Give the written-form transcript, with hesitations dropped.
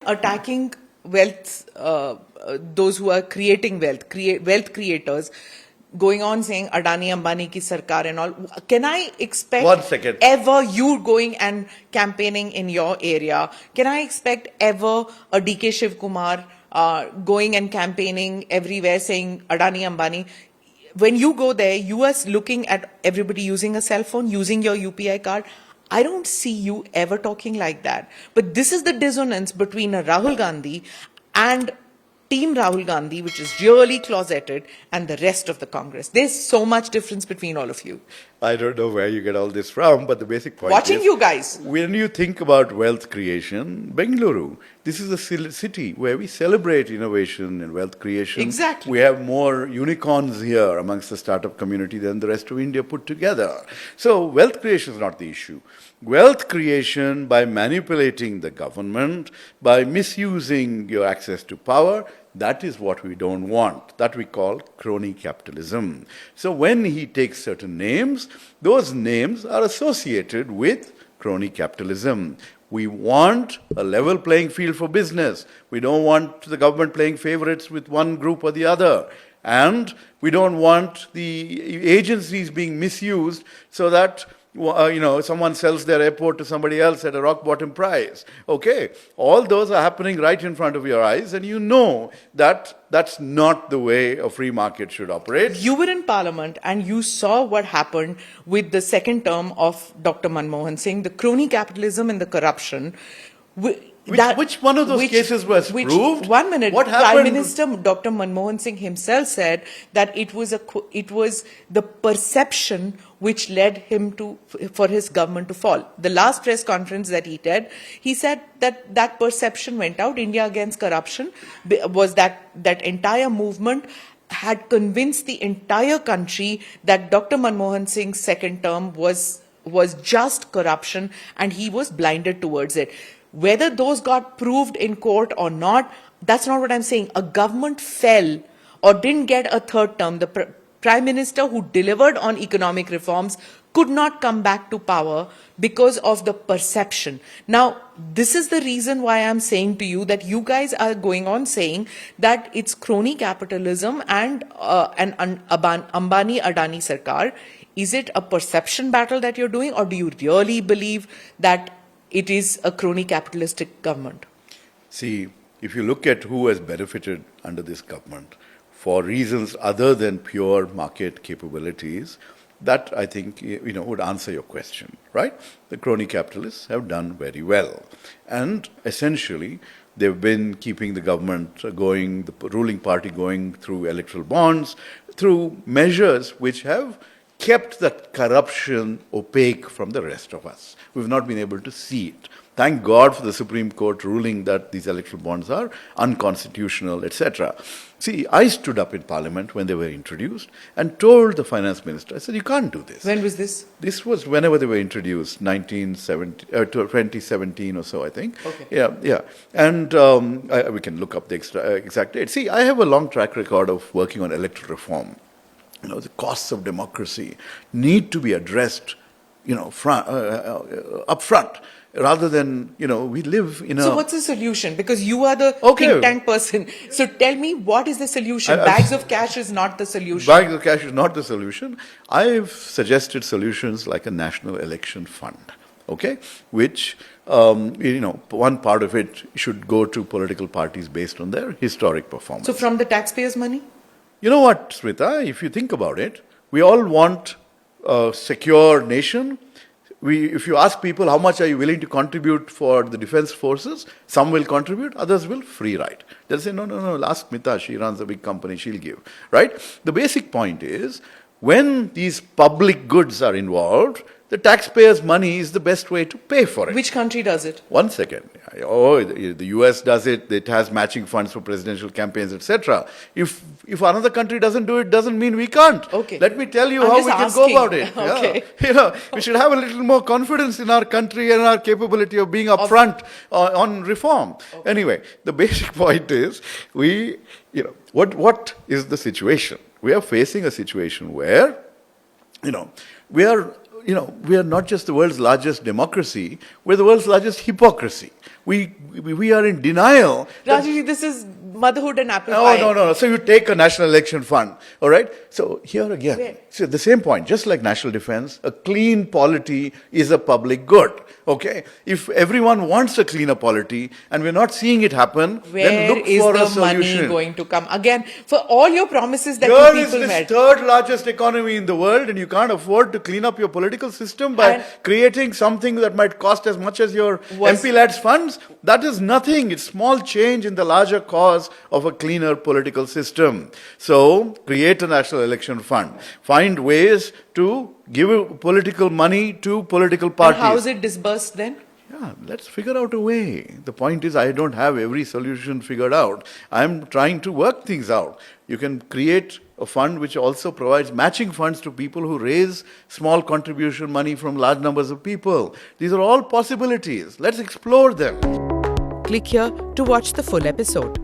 attacking wealth, those who are creating wealth, wealth creators, going on saying Adani, Ambani ki sarkar and all, can I expect 1 second. ever you going and campaigning in your area? Can I expect ever a DK Shiv Kumar going and campaigning everywhere saying Adani, Ambani? When you go there, you are looking at everybody using a cell phone, using your UPI card. I don't see you ever talking like that. But this is the dissonance between a Rahul Gandhi and Team Rahul Gandhi, which is really closeted, and the rest of the Congress. There's so much difference between all of you. I don't know where you get all this from, but the basic point Watching is, you guys. when you think about wealth creation, Bengaluru, this is a city where we celebrate innovation and wealth creation. Exactly. We have more unicorns here amongst the startup community than the rest of India put together. So wealth creation is not the issue. Wealth creation by manipulating the government, by misusing your access to power, that is what we don't want. That we call crony capitalism. So when he takes certain names, those names are associated with crony capitalism. We want a level playing field for business. We don't want the government playing favorites with one group or the other. And we don't want the agencies being misused so that someone sells their airport to somebody else at a rock bottom price. Okay, all those are happening right in front of your eyes, and you know that that's not the way a free market should operate. You were in Parliament and you saw what happened with the second term of Dr. Manmohan Singh, the crony capitalism and the corruption. Which one of those cases was proved? 1 minute. What happened? Prime Minister Dr. Manmohan Singh himself said that it was the perception which led him for his government to fall. The last press conference that he did, he said that perception went out. India Against Corruption was that entire movement had convinced the entire country that Dr. Manmohan Singh's second term was just corruption, and he was blinded towards it. Whether those got proved in court or not, that's not what I'm saying. A government fell or didn't get a third term. The Prime Minister who delivered on economic reforms could not come back to power because of the perception. Now, this is the reason why I'm saying to you that you guys are going on saying that it's crony capitalism and an Ambani Adani Sarkar. Is it a perception battle that you're doing, or do you really believe that it is a crony capitalistic government? See, if you look at who has benefited under this government for reasons other than pure market capabilities, that I think would answer your question, right? The crony capitalists have done very well, and essentially they've been keeping the government going, the ruling party going through electoral bonds, through measures which have kept that corruption opaque from the rest of us. We've not been able to see it. Thank God for the Supreme Court ruling that these electoral bonds are unconstitutional, etc. See, I stood up in Parliament when they were introduced and told the finance minister, I said, you can't do this. When was this? This was whenever they were introduced, 2017 or so, I think. Okay. Yeah. And we can look up the exact date. See, I have a long track record of working on electoral reform. The costs of democracy need to be addressed, up front, rather than, we live in a... So what's the solution? Because you are the think tank person. So tell me, what is the solution? Bags of cash is not the solution. Bags of cash is not the solution. I've suggested solutions like a national election fund, okay, which, one part of it should go to political parties based on their historic performance. So from the taxpayers' money? You know what, Smita, if you think about it, we all want a secure nation. If you ask people how much are you willing to contribute for the defense forces, some will contribute, others will free ride. They'll say, no, ask Smita, she runs a big company, she'll give, right? The basic point is, when these public goods are involved, the taxpayers' money is the best way to pay for it. Which country does it? 1 second. Oh, the US does it. It has matching funds for presidential campaigns, etc. If another country doesn't do it, doesn't mean we can't. Okay. Let me tell you how we can go about it. Okay. Yeah. We should have a little more confidence in our country and our capability of being upfront on reform. Okay. Anyway, the basic point is, what is the situation? We are facing a situation where, we are we are not just the world's largest democracy, we're the world's largest hypocrisy. We are in denial. Rajeev, this is motherhood and apple No, pie. no. So you take a national election fund, all right? So here again, Where? so the same point, just like national defense, a clean polity is a public good, okay? If everyone wants a cleaner polity and we're not seeing it happen, then Where look is for a the solution. money going to come? Again, for all your promises that Here you is people the made. third largest economy in the world, and you can't afford to clean up your political system by And- creating something that might cost as much as your Was- MP lads funds. That is nothing. It's small change in the larger cause of a cleaner political system. So, create a national election fund. Find ways to give political money to political And parties. how is it disbursed then? Yeah, let's figure out a way. The point is, I don't have every solution figured out. I'm trying to work things out. You can create a fund which also provides matching funds to people who raise small contribution money from large numbers of people. These are all possibilities. Let's explore them. Click here to watch the full episode.